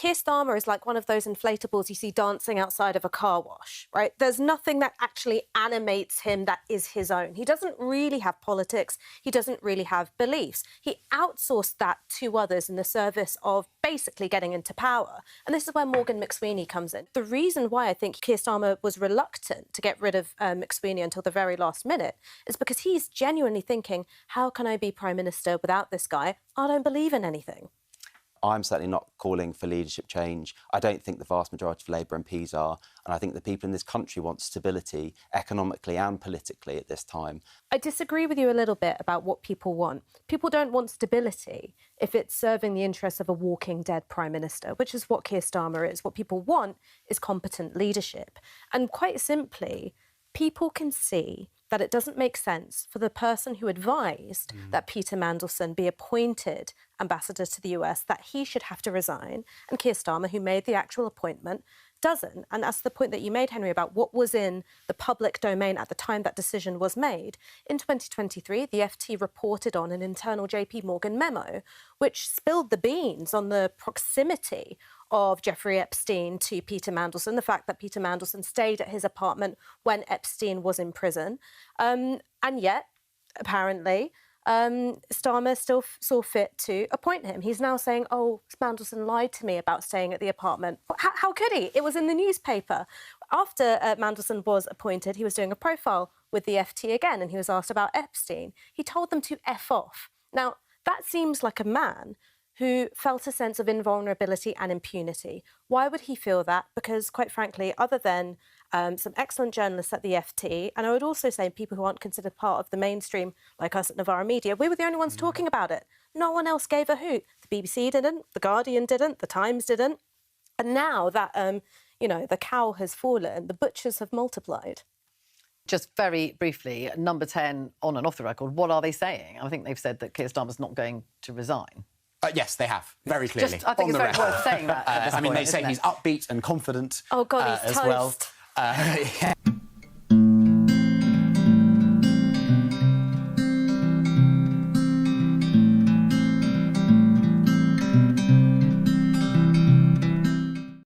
Keir Starmer is like one of those inflatables you see dancing outside of a car wash, right? There's nothing that actually animates him that is his own. He doesn't really have politics. He doesn't really have beliefs. He outsourced that to others in the service of basically getting into power. And this is where Morgan McSweeney comes in. The reason why I think Keir Starmer was reluctant to get rid of McSweeney until the very last minute is because he's genuinely thinking, how can I be Prime Minister without this guy? I don't believe in anything. I'm certainly not calling for leadership change. I don't think the vast majority of Labour MPs are. And I think the people in this country want stability economically and politically at this time. I disagree with you a little bit about what people want. People don't want stability if it's serving the interests of a walking dead Prime Minister, which is what Keir Starmer is. What people want is competent leadership. And quite simply, people can see that it doesn't make sense for the person who advised that Peter Mandelson be appointed ambassador to the US, that he should have to resign. And Keir Starmer, who made the actual appointment, doesn't. And that's the point that you made, Henry, about what was in the public domain at the time that decision was made. In 2023, the FT reported on an internal JP Morgan memo, which spilled the beans on the proximity of Jeffrey Epstein to Peter Mandelson, the fact that Peter Mandelson stayed at his apartment when Epstein was in prison. And yet, apparently, Starmer still saw fit to appoint him. He's now saying, oh, Mandelson lied to me about staying at the apartment. How could he? It was in the newspaper. After Mandelson was appointed, he was doing a profile with the FT again, and he was asked about Epstein. He told them to F off. Now, that seems like a man who felt a sense of invulnerability and impunity. Why would he feel that? Because, quite frankly, other than some excellent journalists at the FT, and I would also say people who aren't considered part of the mainstream, like us at Novara Media, we were the only ones talking about it. No one else gave a hoot. The BBC didn't, The Guardian didn't, The Times didn't. And now that, the cow has fallen, the butchers have multiplied. Just very briefly, number 10 on and off the record, what are they saying? I think they've said that Keir Starmer's not going to resign. Yes, they have, very clearly. I think it's very worth saying that at this point, they say isn't it? he's upbeat and confident Oh, God, he's as toast. well.